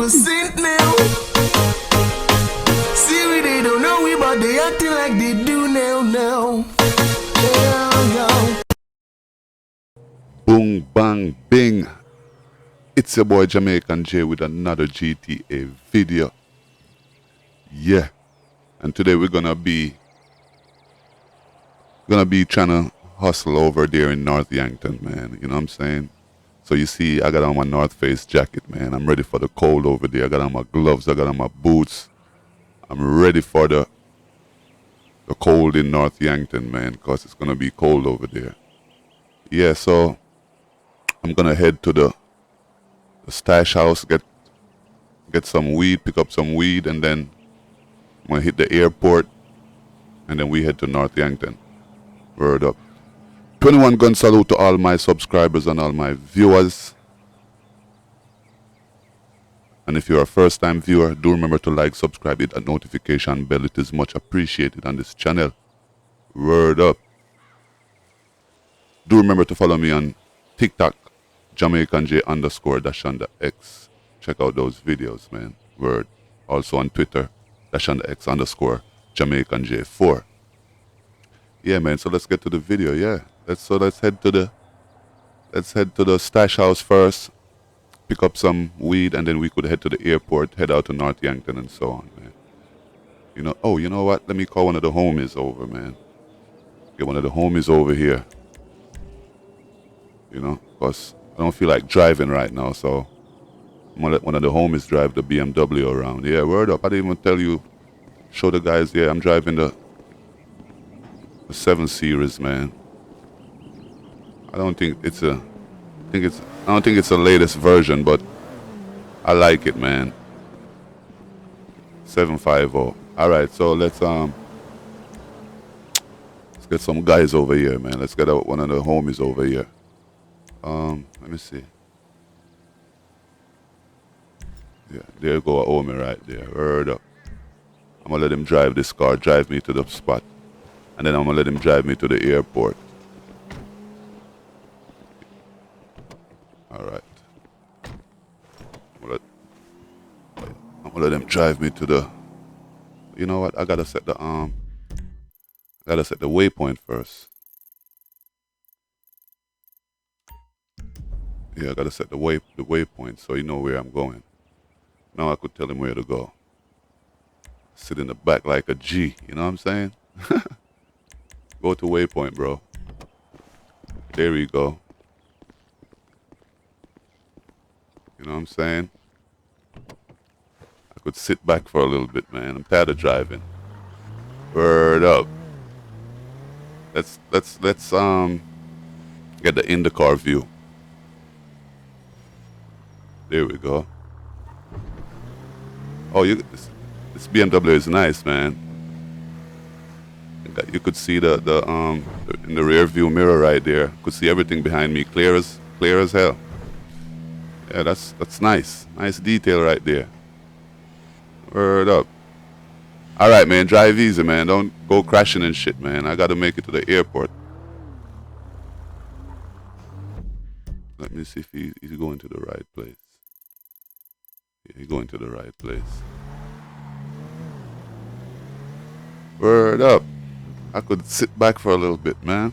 100% now. See we they don't know we but they acting like they do now. Yeah. Boom, bang, bing. It's your boy Jamaican J with another GTA video. Yeah. And today we're gonna be trying to hustle over there in North Yankton, man. You know what I'm saying? So you see, I got on my North Face jacket, man. I'm ready for the cold over there. I got on my gloves, I got on my boots. I'm ready for the cold in North Yankton, man, because it's gonna be cold over there. Yeah, so I'm gonna head to the stash house, get some weed, pick up some weed, and then I'm gonna hit the airport, and then we head to North Yankton. Word up. 21 gun salute to all my subscribers and all my viewers. And if you're a first time viewer, do remember to like, subscribe, hit that notification bell. It is much appreciated on this channel. Word up. Do remember to follow me on TikTok, Jamaican J _ dash on the X. Check out those videos, man. Word. Also on Twitter, dash on the X _ Jamaican J4. Yeah, man. So let's get to the video. Yeah. Let's head to the stash house first, pick up some weed, and then we could head to the airport, head out to North Yankton, and so on, man. You know. Oh, you know what? Let me call one of the homies over, man. Get one of the homies over here. You know, because I don't feel like driving right now, so I'm gonna let one of the homies drive the BMW around. Yeah, word up. I didn't even show the guys. Yeah, I'm driving the 7 Series, man. I don't think it's the latest version, but I like it, man. 750. All right, so let's get some guys over here, man. Let's get out one of the homies over here. Let me see. Yeah, there go a homie right there. Word up. I'm gonna let him drive this car, drive me to the spot. And then I'm gonna let him drive me to the airport. Alright. I'm gonna let him drive me to the. You know what? I gotta set the waypoint first. Yeah, I gotta set the waypoint so you know where I'm going. Now I could tell him where to go. Sit in the back like a G, you know what I'm saying? Go to waypoint, bro. There we go. You know what I'm saying? I could sit back for a little bit, man. I'm tired of driving. Word up. Let's get the in the car view. There we go. Oh, this BMW is nice, man. You could see the in the rear view mirror right there. Could see everything behind me, clear as hell. Yeah, that's nice. Nice detail right there. Word up. All right, man. Drive easy, man. Don't go crashing and shit, man. I gotta make it to the airport. Let me see if he's going to the right place. Yeah, he's going to the right place. Word up. I could sit back for a little bit, man.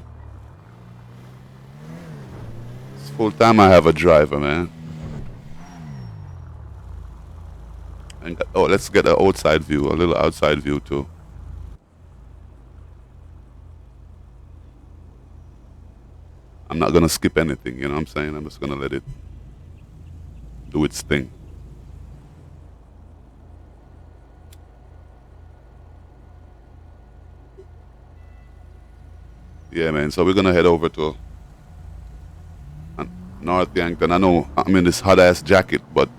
It's full time I have a driver, man. And let's get an outside view, a little outside view too. I'm not gonna skip anything, you know what I'm saying? I'm just gonna let it do its thing. Yeah, man, so we're gonna head over to North Yankton. I know I'm in this hot ass jacket, but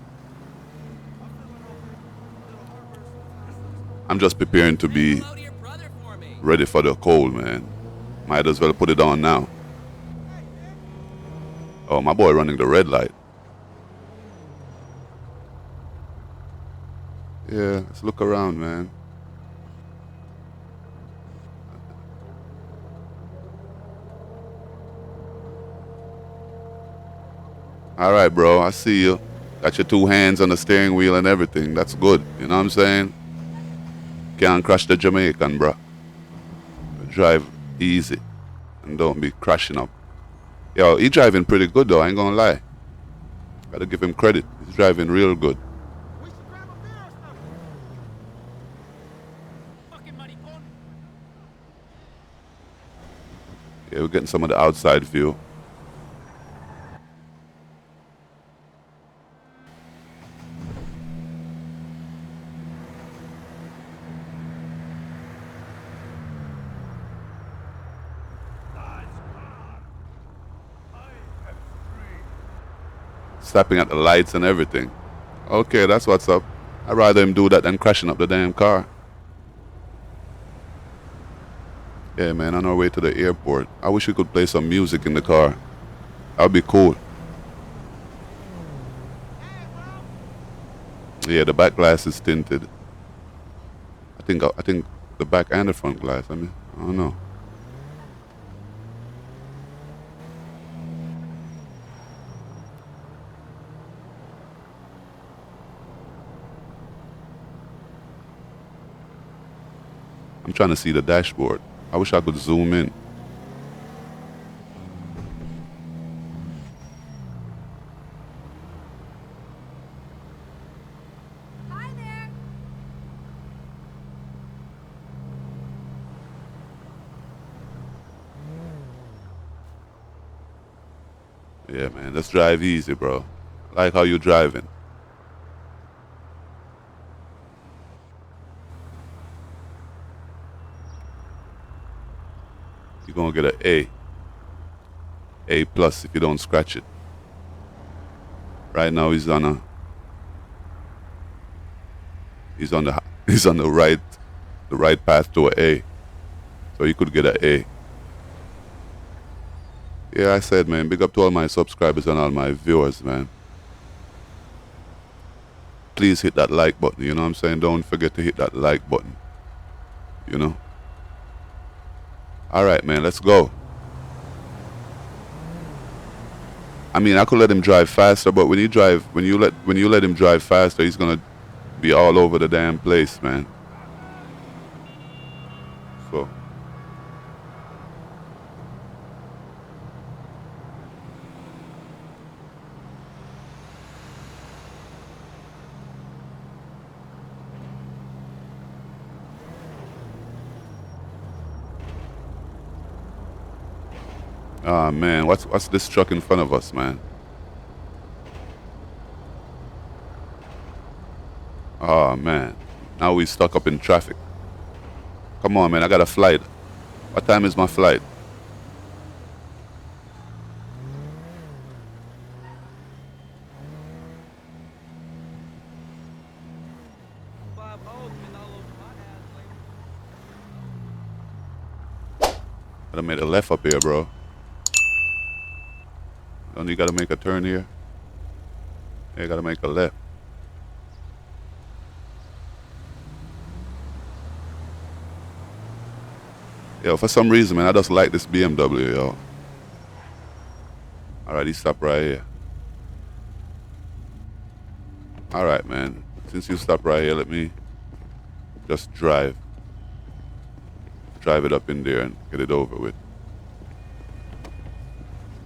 I'm just preparing to be ready for the cold, man. Might as well put it on now. Oh, my boy running the red light. Yeah, let's look around, man. All right, bro, I see you. Got your two hands on the steering wheel and everything. That's good. You know what I'm saying? Can't crash the Jamaican, bro. Drive easy and don't be crashing up. Yo, he driving pretty good though, I ain't gonna lie. Gotta give him credit. He's driving real good. Yeah, we're getting some of the outside view. Stopping at the lights and everything. Okay, that's what's up. I'd rather him do that than crashing up the damn car. Yeah, man, on our way to the airport. I wish we could play some music in the car. That'd be cool. Yeah, the back glass is tinted. I think the back and the front glass. I don't know. I'm trying to see the dashboard. I wish I could zoom in. Hi there. Yeah, man, let's drive easy, bro. I like how you driving. You're gonna get an A. A plus if you don't scratch it. Right now he's on the right path to an A. So you could get an A. Yeah, I said, man, big up to all my subscribers and all my viewers, man. Please hit that like button, you know what I'm saying? Don't forget to hit that like button. You know? Alright, man, let's go. I mean, I could let him drive faster, but when you let him drive faster, he's gonna be all over the damn place, man. So ah, man, what's this truck in front of us, man? Oh, man. Now we stuck up in traffic. Come on, man, I got a flight. What time is my flight? Gotta make a left up here, bro. Don't you gotta make a turn here? Yeah, gotta make a left. Yo, for some reason, man, I just like this BMW, yo. Alright, he stopped right here. Alright, man. Since you stopped right here, let me just drive. Drive it up in there and get it over with.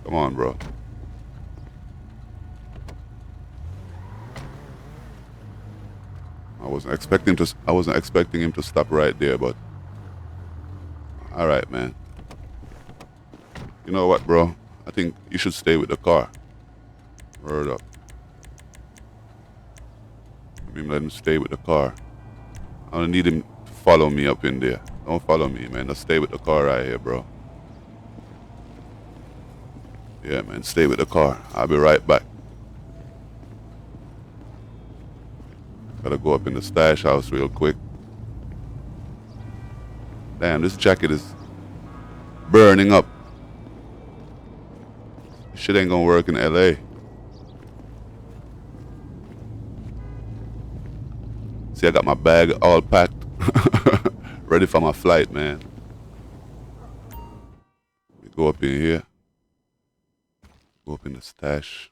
Come on, bro. I wasn't expecting him to stop right there, but all right, man. You know what, bro? I think you should stay with the car. Word up. Let him stay with the car. I don't need him to follow me up in there. Don't follow me, man. Just stay with the car right here, bro. Yeah, man. Stay with the car. I'll be right back. Gotta go up in the stash house real quick. Damn, this jacket is burning up. Shit ain't gonna work in LA. See, I got my bag all packed. Ready for my flight, man. Let me go up in here. Go up in the stash.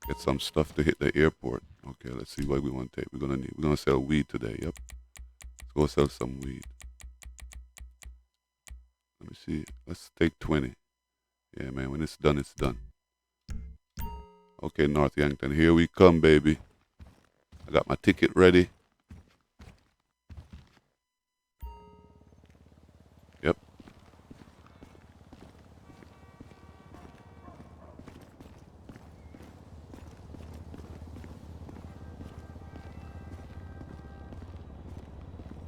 Get some stuff to hit the airport. Okay, let's see what we want to take. We're gonna sell weed today. Yep. Let's go sell some weed. Let me see. Let's take 20. Yeah, man. When it's done, it's done. Okay, North Yankton. Here we come, baby. I got my ticket ready. Yep.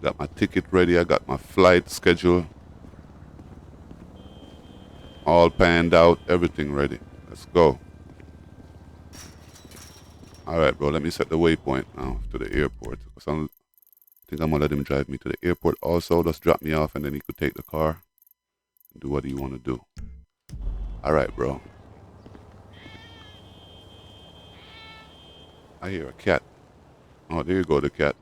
Got my ticket ready. I got my flight schedule all panned out. Everything ready. Let's go. All right, bro. Let me set the waypoint now to the airport. I think I'm gonna let him drive me to the airport. Also, just drop me off, and then he could take the car and do what he want to do. All right, bro. I hear a cat. Oh, there you go, the cat.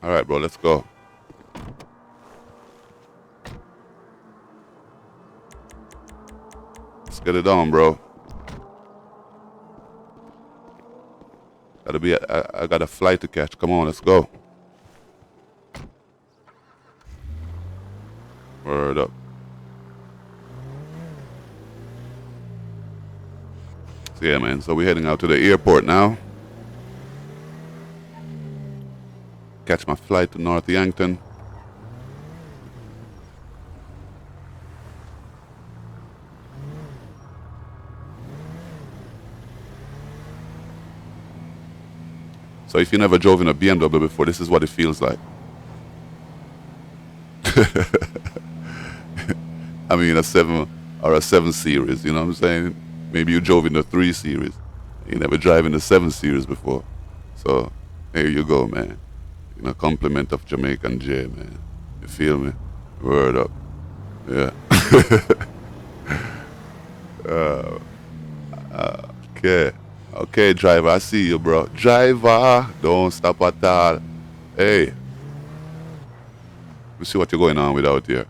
All right, bro. Let's go. Let's get it on, bro. I got a flight to catch. Come on, let's go. Word up. So yeah, man. So we're heading out to the airport now. Catch my flight to North Yankton. So if you never drove in a BMW before, this is what it feels like. I mean, a 7 or a 7 Series, you know what I'm saying? Maybe you drove in the 3 Series. You never drive in the 7 Series before. So, here you go, man. You know, compliment of Jamaican J, man. You feel me? Word up. Yeah. Okay. Okay, driver, I see you, bro. Driver, don't stop at all. Hey. We see what you're going on with out here.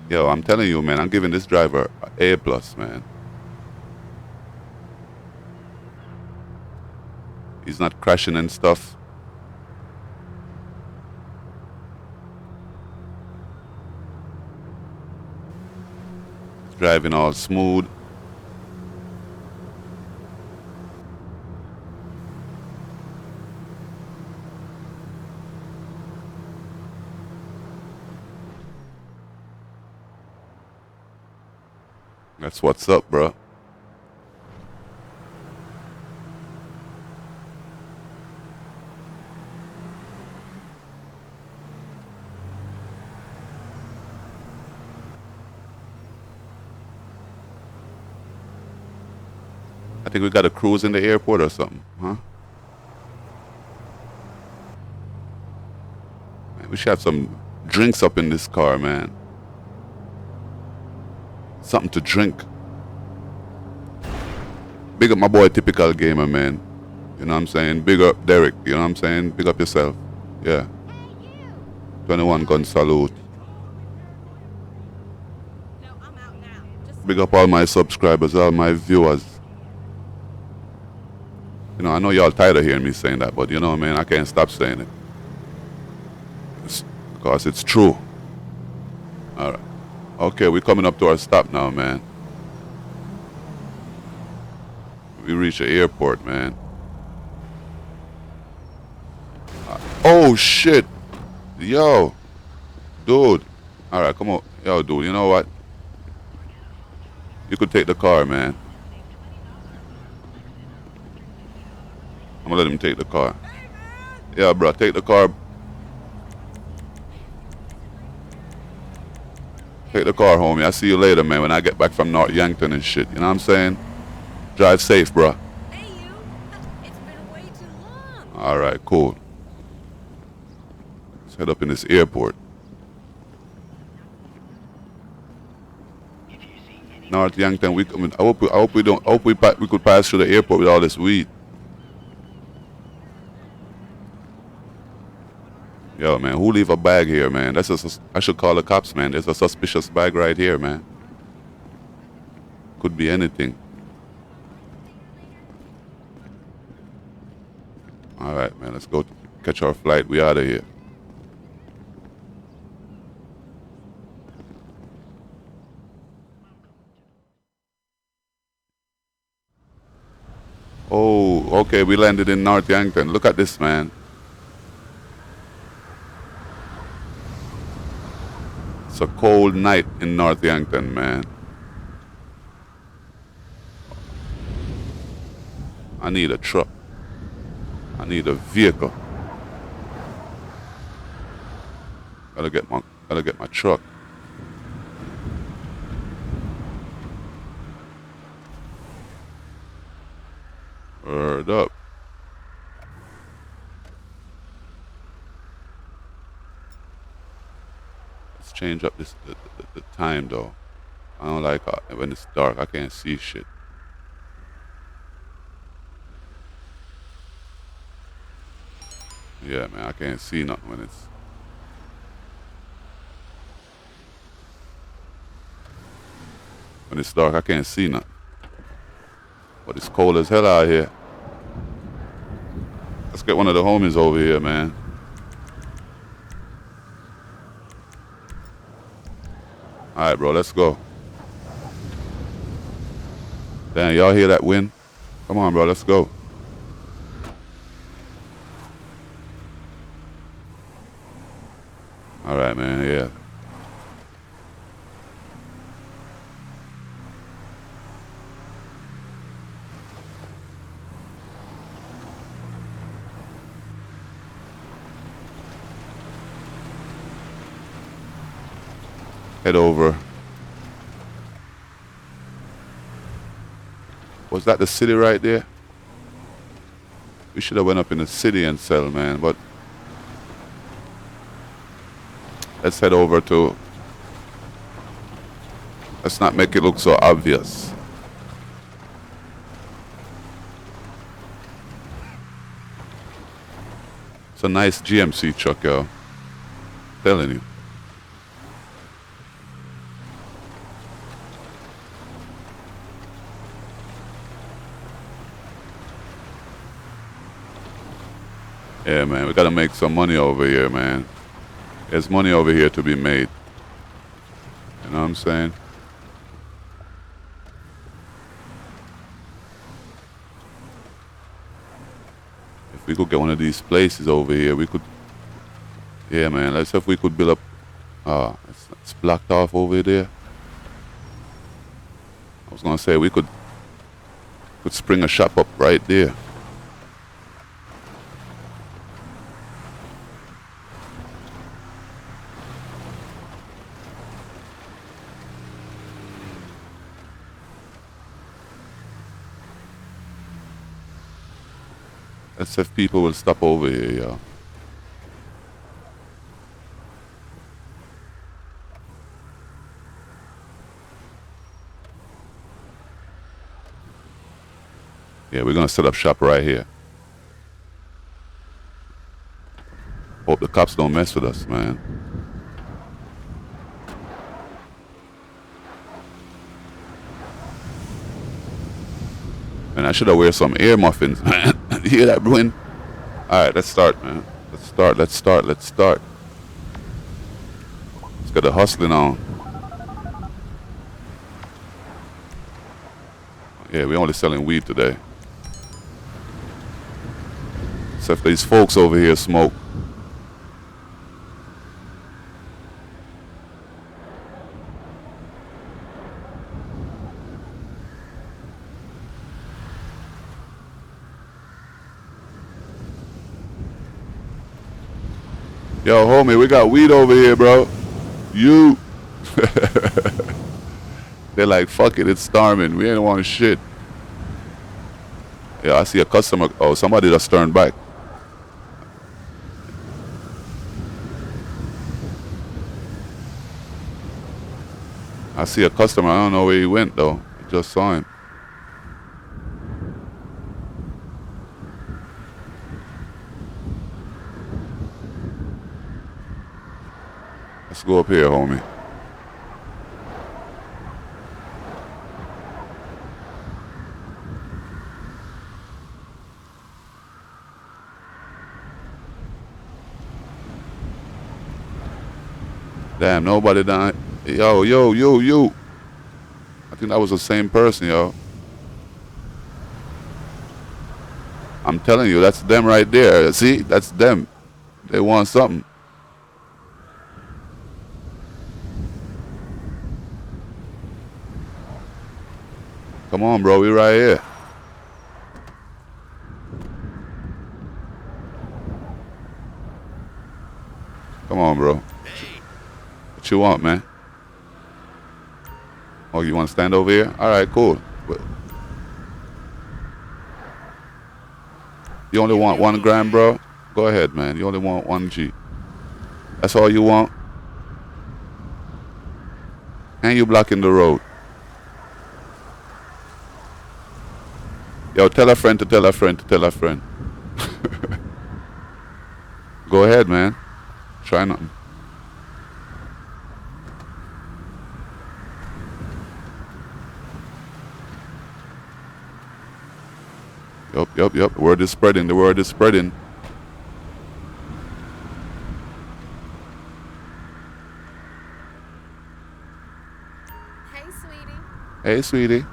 Yo, I'm telling you, man, I'm giving this driver an A+, man. He's not crashing and stuff. Driving all smooth. That's what's up, bro. I think we got a cruise in the airport or something, huh? Man, we should have some drinks up in this car, man. Something to drink. Big up my boy, Typical Gamer, man. You know what I'm saying? Big up Derek, you know what I'm saying? Big up yourself. Yeah. 21 gun salute. Big up all my subscribers, all my viewers. You know, I know y'all tired of hearing me saying that, but you know, man, I can't stop saying it. Because it's true. All right. Okay, we're coming up to our stop now, man. We reach the airport, man. Oh, shit. Yo. Dude. All right, come on. Yo, dude, you know what? You could take the car, man. I'm gonna let him take the car. Yeah, bro, take the car. Take the car, homie. I'll see you later, man, when I get back from North Yankton and shit. You know what I'm saying? Drive safe, bro. Hey, you. It's been way too long. All right, cool. Let's head up in this airport. North Yankton, I hope we could pass through the airport with all this weed. Yo, man, who leave a bag here, man? I should call the cops, man. There's a suspicious bag right here, man. Could be anything. All right, man, let's go catch our flight. We out of here. Oh, okay, we landed in North Yankton. Look at this, man. It's a cold night in North Yankton, man. I need a truck. I need a vehicle. Gotta get my truck. Word up. Let's change up the time though. I don't like when it's dark. I can't see shit. Yeah, man, I can't see nothing when it's dark. I can't see nothing. But it's cold as hell out here. Let's get one of the homies over here, man. All right, bro, let's go. Damn, y'all hear that wind? Come on, bro, let's go. All right, man, yeah. Head over. Was that the city right there? We should have went up in the city and sell, man, but let's head over to, let's not make it look so obvious. It's a nice GMC truck, yo. Telling you. Yeah, man, we gotta make some money over here, man. There's money over here to be made. You know what I'm saying? If we could get one of these places over here, we could. Yeah, man, let's see if we could build up. It's blocked off over there. I was gonna say we could spring a shop up right there. Let's see if people will stop over here, yo. Yeah, we're gonna set up shop right here. Hope the cops don't mess with us, man. And I should have wear some ear muffins, man. You hear that wind? All right, let's start, man. Let's start. Let's get the hustling on. Yeah, we're only selling weed today. Except these folks over here smoke. Yo, homie, we got weed over here, bro. You. They're like, fuck it, it's storming. We ain't want shit. Yeah, I see a customer. Oh, somebody just turned back. I see a customer. I don't know where he went, though. I just saw him. Let's go up here, homie. Damn, nobody down. Yo, yo, yo, yo. I think that was the same person, yo. I'm telling you, that's them right there. See, that's them. They want something. Come on, bro, we right here. Come on, bro. What you want, man? Oh, you want to stand over here? All right, cool. You only want 1 gram, bro? Go ahead, man. You only want 1 G. That's all you want? And you blocking the road. Yo, tell a friend to tell a friend to tell a friend. Go ahead, man. Try nothing. Yup. The word is spreading. The word is spreading. Hey, sweetie. Hey, sweetie.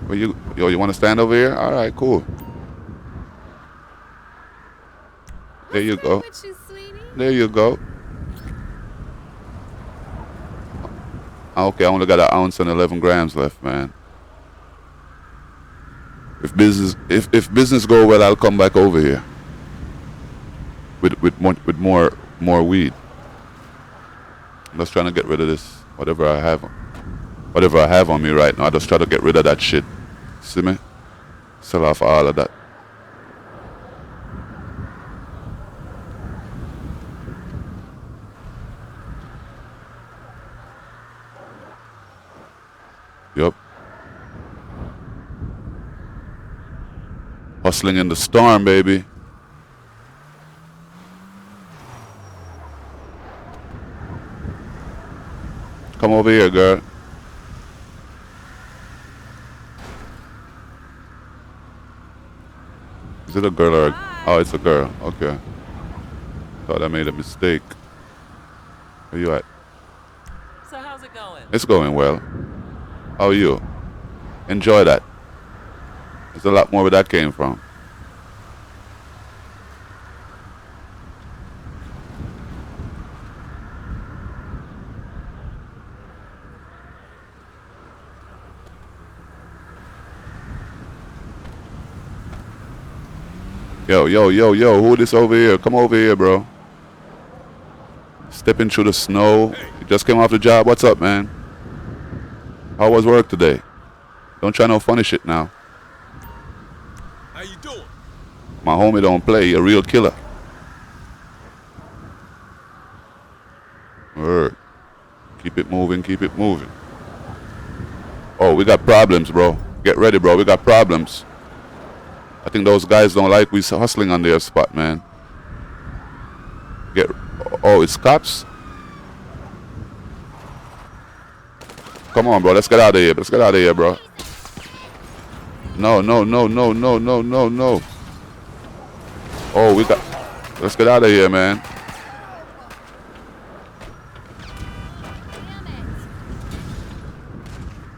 Well, you want to stand over here? All right, cool. There you What's go. wrong with you, sweetie? There you go. Okay, I only got 1 ounce and 11 grams left, man. If business go well, I'll come back over here with more weed. I'm just trying to get rid of this whatever I have on me right now. I just try to get rid of that shit. See me? Sell off all of that. Yup. Hustling in the storm, baby. Come over here, girl. Is it a girl or oh, it's a girl. Okay. Thought I made a mistake. Where you at? So how's it going? It's going well. How are you? Enjoy that. There's a lot more where that came from. Yo, who this over here? Come over here, bro. Stepping through the snow. You just came off the job. What's up, man? How was work today? Don't try no funny shit now. How you doing? My homie don't play. He a real killer. Word. Keep it moving, keep it moving. Oh, we got problems, bro. Get ready, bro. We got problems. I think those guys don't like we hustling on their spot, man. Oh, it's cops? Come on, bro. Let's get out of here. Let's get out of here, bro. No. Oh, let's get out of here, man.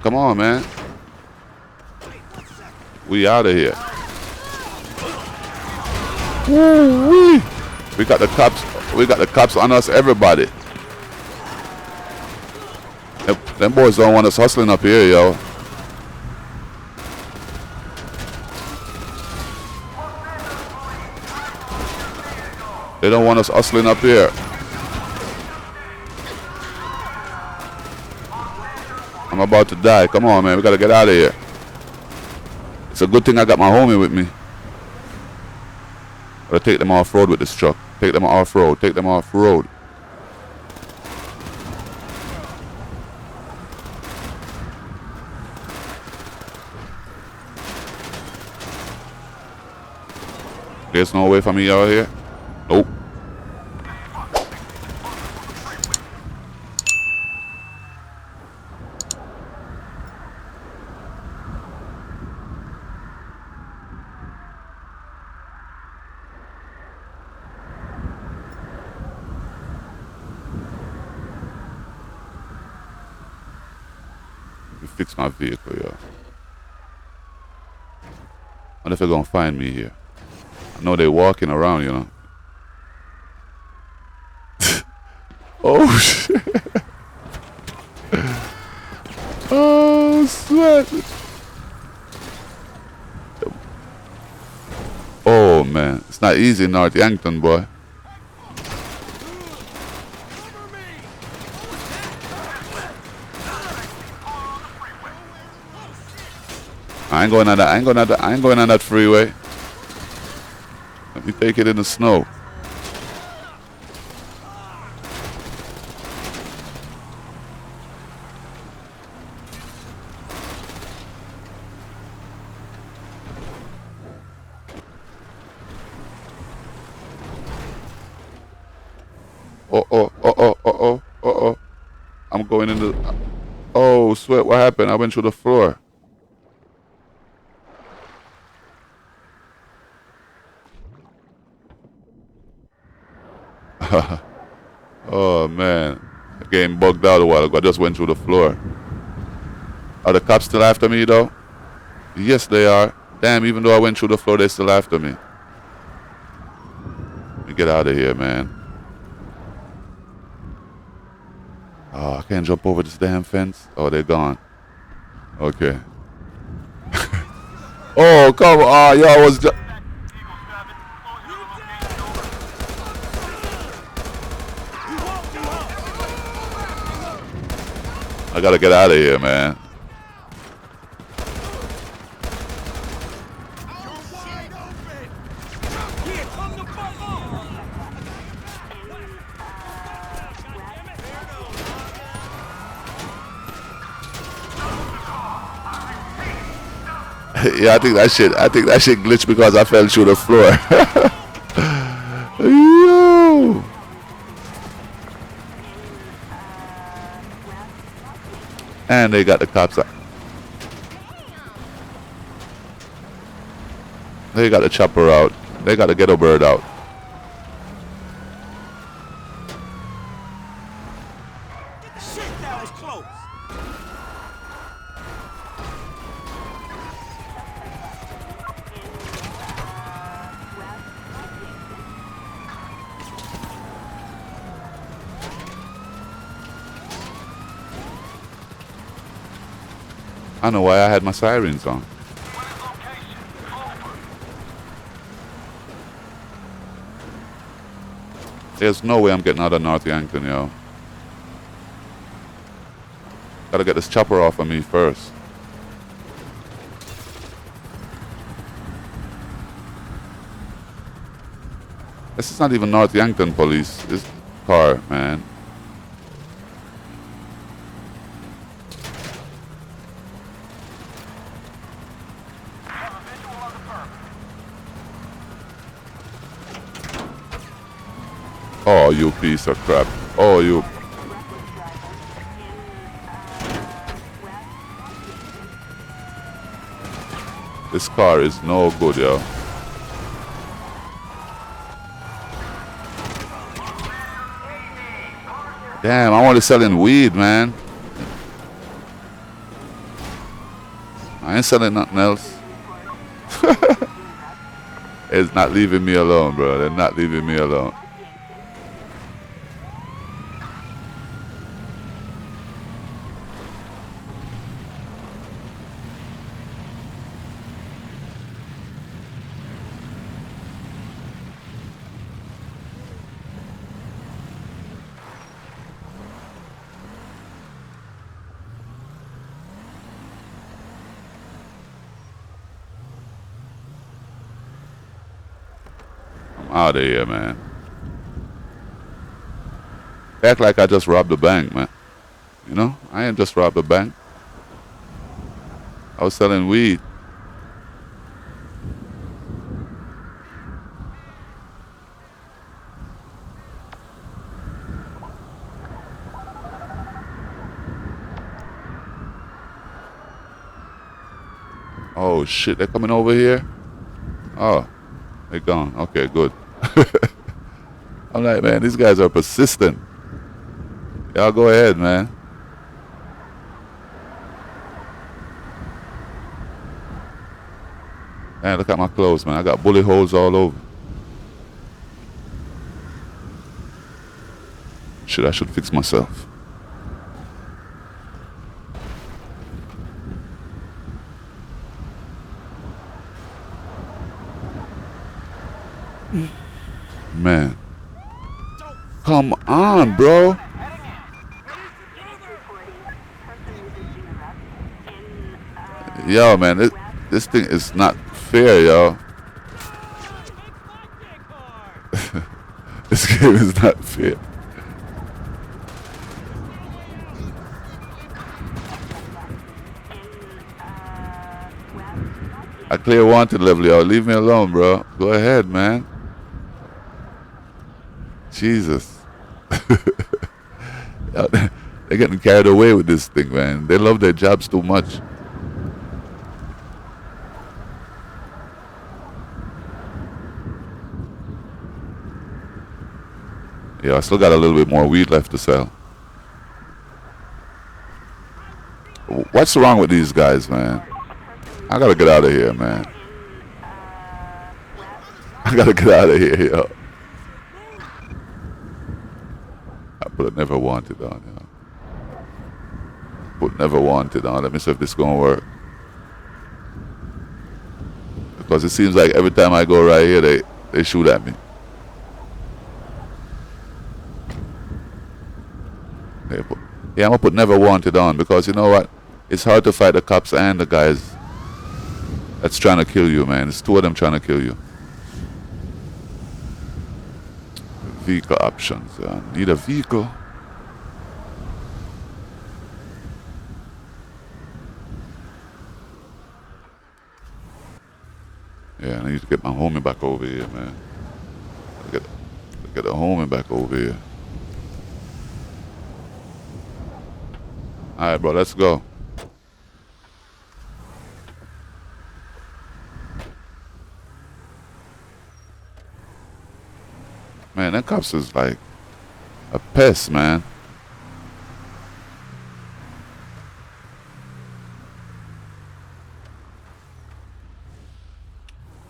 Come on, man. We out of here. Woo-wee. We got the cops on us, everybody. Them boys don't want us hustling up here, yo. They don't want us hustling up here. I'm about to die. Come on, man. We gotta get out of here. It's a good thing I got my homie with me. Gotta take them off-road with this truck. Take them off-road. Take them off-road. There's no way for me out here. Nope. fix my vehicle, yo. I wonder if they're gonna find me here. I know they're walking around, you know. Oh shit. Oh sweat. Oh man, it's not easy in North Yankton, boy. I ain't going on that. I ain't going on that freeway. Let me take it in the snow. Oh. I'm going in the... Oh, sweat, what happened? I went through the floor. Oh, man. The game bugged out a while ago. I just went through the floor. Are the cops still after me, though? Yes, they are. Damn, even though I went through the floor, they're still after me. Let me get out of here, man. Oh, I can't jump over this damn fence. Oh, they're gone. Okay. Oh, come on. Yo, I was just... I gotta get out of here, man. Yeah, I think that shit glitched because I fell through the floor. Yo. And they got the cops out. They got the chopper out. They got the ghetto bird out. Shit, that was close. I don't know why I had my sirens on. There's no way I'm getting out of North Yankton, yo. Gotta get this chopper off of me first. This is not even North Yankton police. This car, man. Oh, you piece of crap. Oh, you. This car is no good, yo. Damn, I'm only selling weed, man. I ain't selling nothing else. It's not leaving me alone, bro. They're not leaving me alone. Out of here, man. Act like I just robbed the bank, man. You know, I ain't just robbed the bank. I was selling weed. Oh shit, they're coming over here? Oh, they're gone. Okay, good. I'm like, man, these guys are persistent. Y'all go ahead, man. Man, look at my clothes, man. I got bullet holes all over. Shit, I should fix myself. Man. Come on, bro. Yo, man, this thing is not fair, yo. This game is not fair. I clear wanted level, yo. Leave me alone, bro. Go ahead, man. Jesus. Yo, they're getting carried away with this thing, man. They love their jobs too much. Yeah, I still got a little bit more weed left to sell. What's wrong with these guys, man? I gotta get out of here, man. I gotta get out of here, yo. I put never wanted on, yo. Put never wanted on. Let me see if this is gonna work. Because it seems like every time I go right here, they shoot at me. Yeah, I'm gonna put never wanted on because you know what? It's hard to fight the cops and the guys that's trying to kill you, man. It's two of them trying to kill you. Vehicle options. Need a vehicle. Yeah, I need to get my homie back over here, man. Get the homie back over here. All right, bro, let's go. Man, that cops is like a pest, man.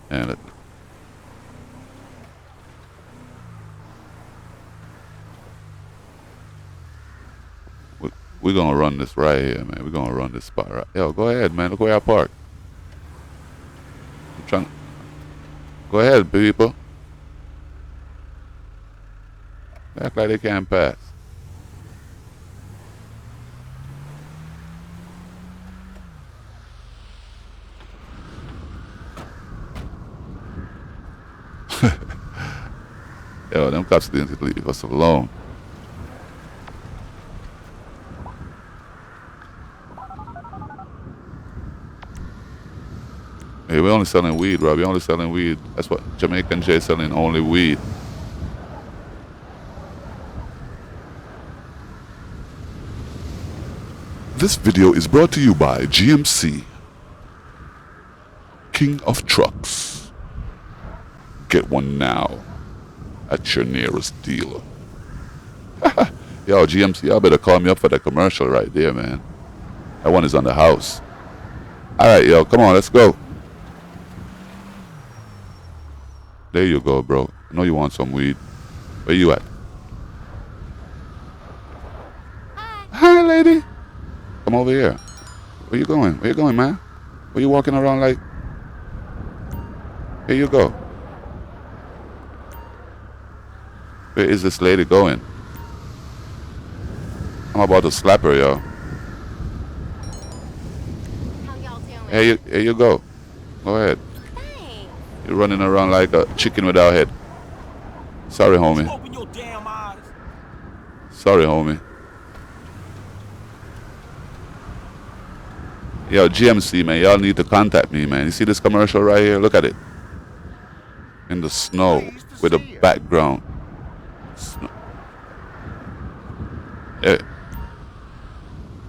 And we're gonna run this right here, man. We're gonna run this spot right. Yo, go ahead, man. Look where I park. I'm trying. Go ahead, people. They act like they can't pass. Yo, them cops didn't leave us alone. Hey, we're only selling weed, bro. We're only selling weed. That's what Jamaican J selling, only weed. This video is brought to you by GMC, King of Trucks. Get one now at your nearest dealer. Yo, GMC, y'all better call me up for that commercial right there, man. That one is on the house. All right, yo, come on, let's go. There you go, bro. I know you want some weed. Where you at? Hi, lady. Come over here. Where you going? Where you going, man? Where you walking around like? Here you go. Where is this lady going? I'm about to slap her, yo. How y'all doing? Here you go. Go ahead. Thanks. You're running around like a chicken without head. Sorry, homie. Open your damn eyes. Sorry, homie. Yo, GMC, man, y'all need to contact me, man. You see this commercial right here? Look at it. In the snow with a background. Snow. Hey.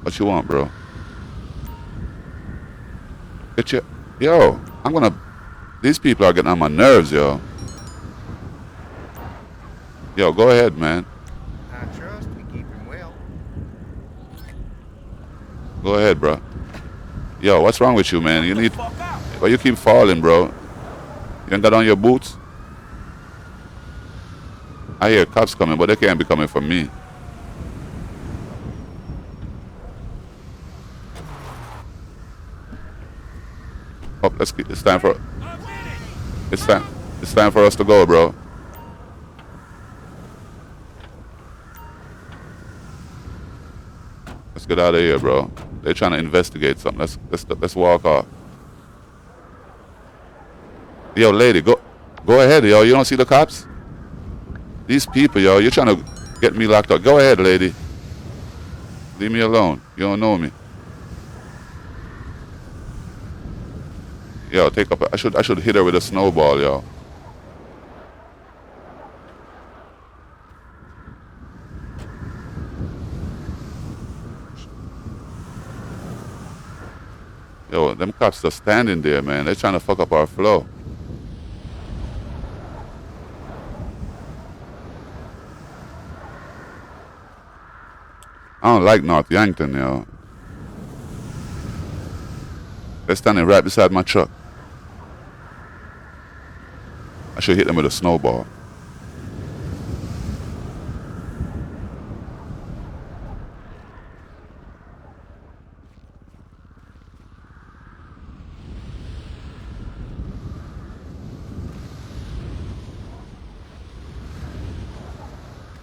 What you want, bro? Get your... Yo, I'm gonna... These people are getting on my nerves, yo. Yo, go ahead, man. I trust we keep him well. Go ahead, bro. Yo, what's wrong with you, man? You need... But you keep falling, bro. You ain't got on your boots? I hear cops coming, but they can't be coming for me. Oh, let's get, it's time for it's time for us to go, bro. Let's get out of here, bro. They're trying to investigate something. Let's walk off. Yo, lady, go ahead, yo. You don't see the cops? These people, yo, you're trying to get me locked up. Go ahead, lady. Leave me alone. You don't know me. Yo, take up. I should hit her with a snowball, yo. Yo, them cops are standing there, man. They're trying to fuck up our flow. I don't like North Yankton, yo. They're standing right beside my truck. I should hit them with a snowball.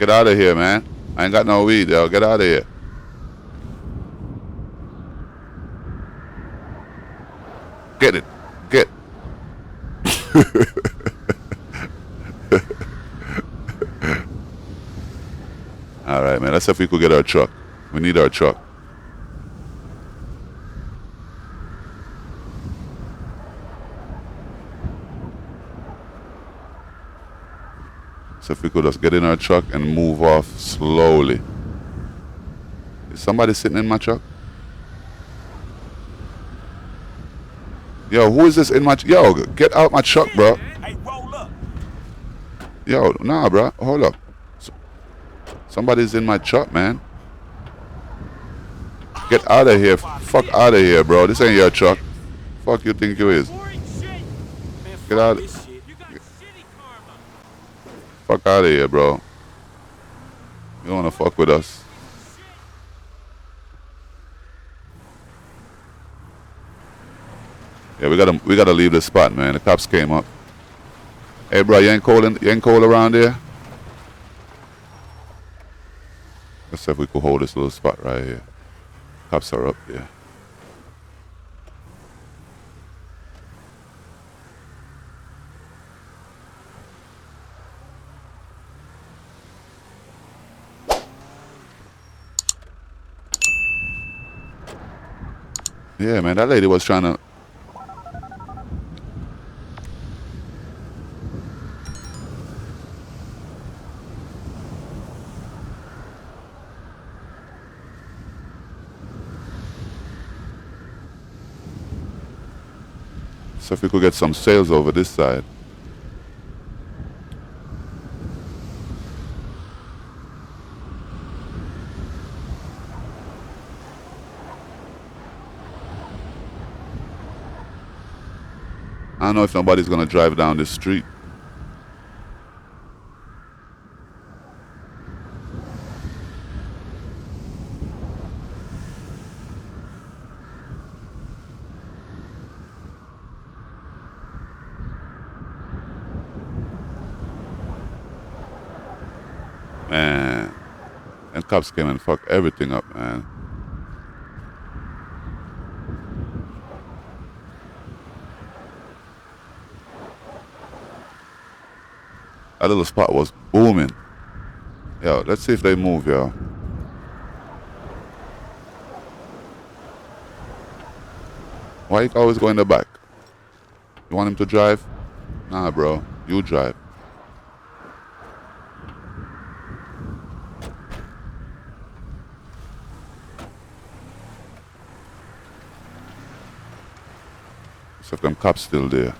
Get out of here, man. I ain't got no weed, yo. Get out of here. Get it. Get. All right, man. Let's see if we could get our truck. We need our truck. So if we could just get in our truck and move off slowly. Is somebody sitting in my truck? Yo, who is this in my... Yo, get out my truck, bro. Hey, roll up. Yo, nah, bro. Hold up. Somebody's in my truck, man. Get out of here. Fuck out of here, bro. This ain't your truck. Fuck you think you is. Get out. Fuck out of here, bro. You don't wanna fuck with us. Yeah, we gotta leave this spot, man. The cops came up. Hey, bro, you ain't cold around here? Let's see if we could hold this little spot right here. Cops are up there. Yeah, man, that lady was trying to... So if we could get some sales over this side. I don't know if nobody's gonna drive down this street. Man, and cops came and fucked everything up, man. That little spot was booming. Yo, let's see if they move, yo. Why you always go in the back? You want him to drive? Nah, bro. You drive. So if them cops still there.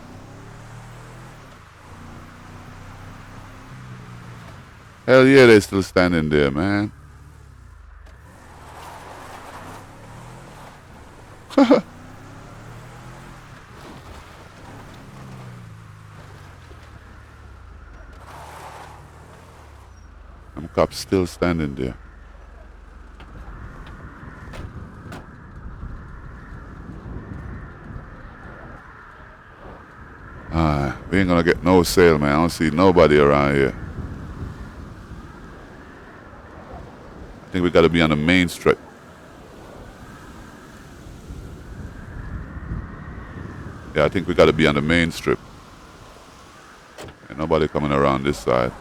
Hell yeah, they still standing there, man. Them cops still standing there. We ain't gonna get no sale, man. I don't see nobody around here. I think we gotta be on the main strip. Yeah, I think we gotta be on the main strip. Ain't nobody coming around this side.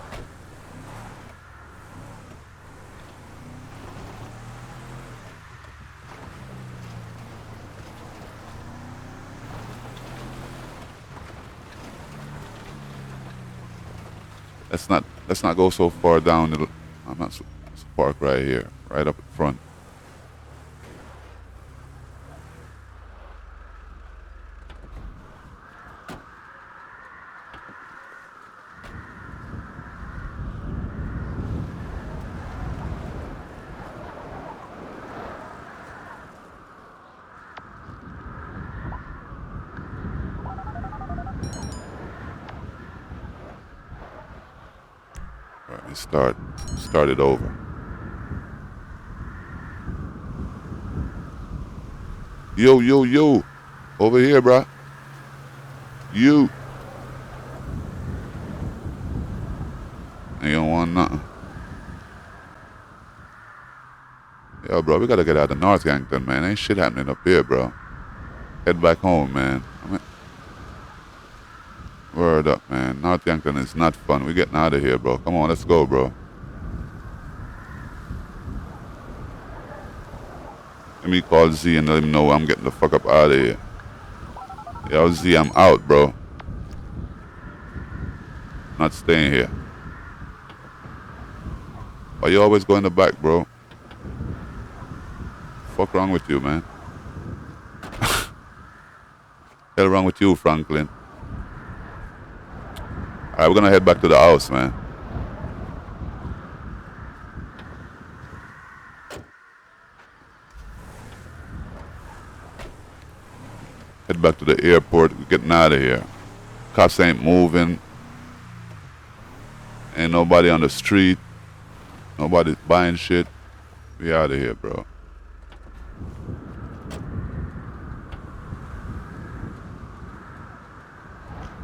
Let's not go so far down. I'm not let's park right here, right up front. All right, start it over. Yo, over here, bruh. You don't want nothing. Yo, bro, we gotta get out of North Yankton, man. Ain't shit happening up here, bro. Head back home, man. Word up, man. North Yankton is not fun. We getting out of here, bro. Come on, let's go, bro. Let me call Z and let him know I'm getting the fuck up out of here. Yo, Z, I'm out, bro. Not staying here. Why you always go in the back, bro? Fuck wrong with you, man? Hell wrong with you, Franklin? Alright, we're gonna head back to the house, man. Head back to the airport. We're getting out of here. Cops ain't moving. Ain't nobody on the street. Nobody's buying shit. We out of here, bro.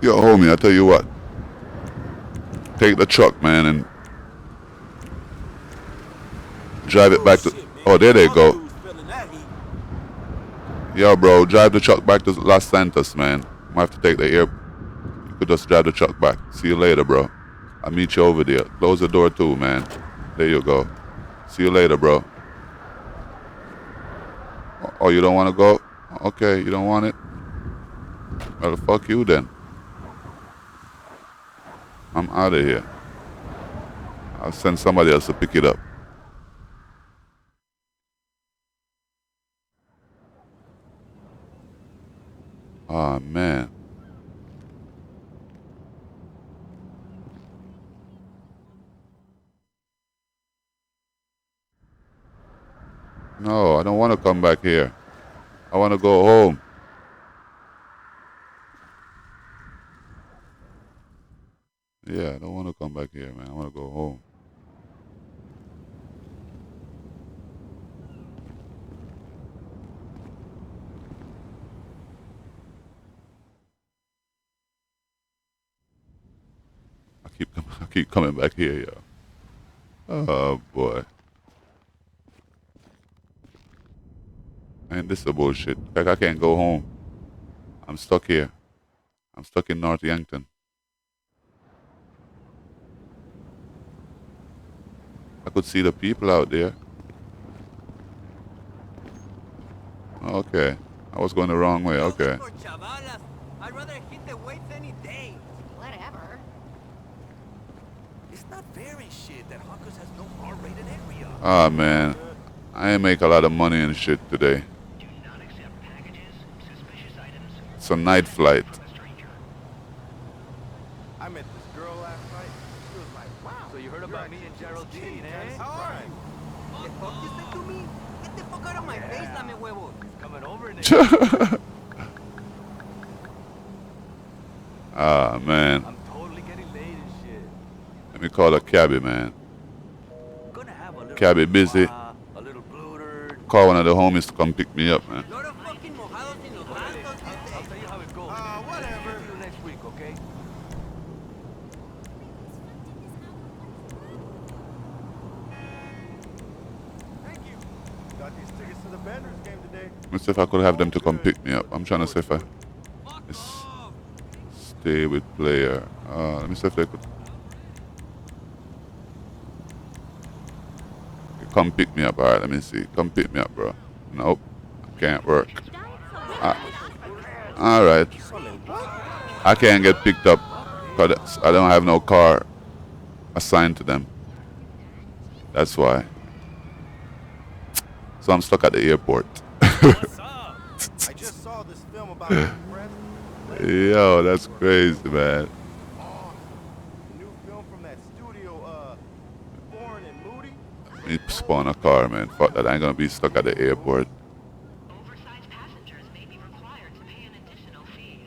Yo, homie, I tell you what. Take the truck, man, and drive it back to... Oh, there they go. Yo, bro, drive the truck back to Los Santos, man. Might have to take the air... You could just drive the truck back. See you later, bro. I'll meet you over there. Close the door, too, man. There you go. See you later, bro. Oh, you don't want to go? Okay, you don't want it? Well, fuck you, then. I'm out of here. I'll send somebody else to pick it up. Oh, man. No, I don't want to come back here. I want to go home. Yeah, I don't want to come back here, man. I want to go home. I keep coming back here, yo. Oh, boy. Man, this is a bullshit. Like, I can't go home. I'm stuck here. I'm stuck in North Yankton. I could see the people out there. Okay. I was going the wrong way. Okay. I'd rather hit the weights any day. Whatever. It's not fair and shit that Hawkers has no R-rated area. Ah, man. I ain't make a lot of money and shit today. Do not accept packages, suspicious items. It's a night flight. I met this girl last night. She was like, wow. So you heard about me and Geraldine, eh? How are you? The fuck you said to me? Get the fuck out of my face, dame huevos. Coming over next. Ah, man. I'm totally getting laid and shit. Let me call a cabbie, man. cab is busy. A little blootered. Call one of the homies to come pick me up, man. I'll tell you how it goes. Whatever. See you next week, okay? Thank you. Got these tickets to the Benders game today. Let me see if I could have them to come pick me up. I'm trying to see if I stay with player. Let me see if they could come pick me up. All right, let me see. Come pick me up, bro. Nope, can't work. All right, I can't get picked up because I don't have no car assigned to them. That's why. So I'm stuck at the airport. I just saw this film about your friend. Yo, that's crazy, man. Oh, the new film from that studio, Foreign and Moody. Let me spawn a car, man. Fuck that. I ain't gonna be stuck at the airport. Oversized passengers may be required to pay an additional fee.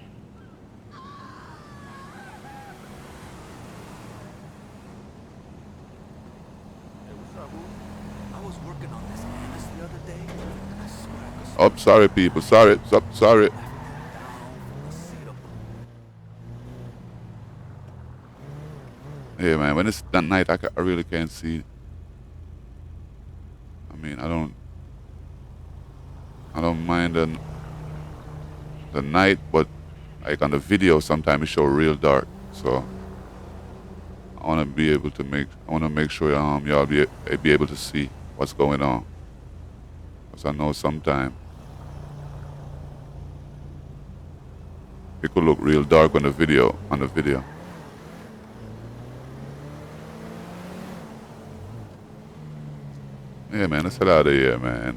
Hey, what's up, Woo? I was working on this Annis the other day, and I swear I could Oh, sorry, people. Sorry. Sorry. Yeah, man. When it's that night, I really can't see. I mean, I don't mind the night, but like on the video, sometimes it show real dark. So I want to be able to make sure y'all be able to see what's going on. Cause I know sometimes it could look real dark on the video. Yeah, man, let's head out of here, man.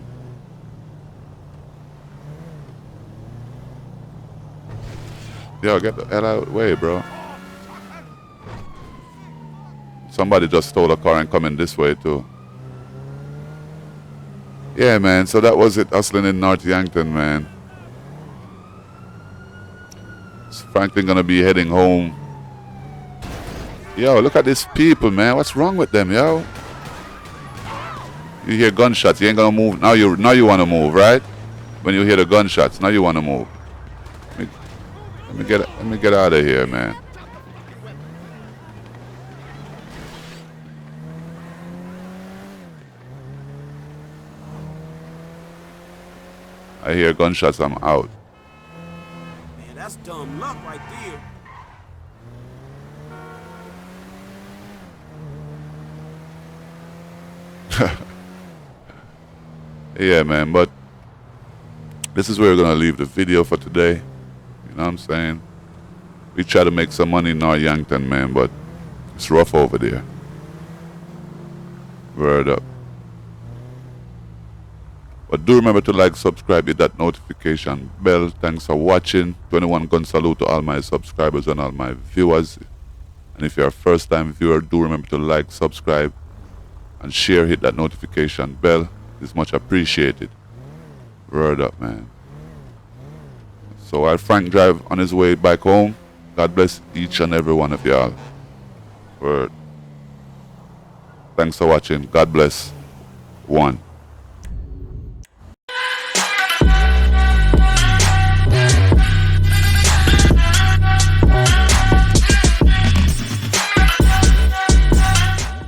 Yo, get the hell out of the way, bro. Somebody just stole a car and coming this way, too. Yeah, man, so that was it, hustling in North Yankton, man. Is Franklin gonna be heading home? Yo, look at these people, man. What's wrong with them, yo? You hear gunshots, you ain't gonna move. Now you wanna move, right? When you hear the gunshots, now you wanna move. Let me get out of here, man. I hear gunshots, I'm out. Man, that's dumb luck right there. Yeah, man, but this is where we're gonna leave the video for today. You know what I'm saying? We try to make some money in North Yankton, man, but it's rough over there. Word up. But do remember to like, subscribe, hit that notification bell. Thanks for watching. 21 gun salute to all my subscribers and all my viewers. And if you're a first time viewer, do remember to like, subscribe, and share, hit that notification bell. It's much appreciated. Word up, man. So while Frank drive on his way back home, God bless each and every one of y'all. Word. Thanks for watching. God bless. One.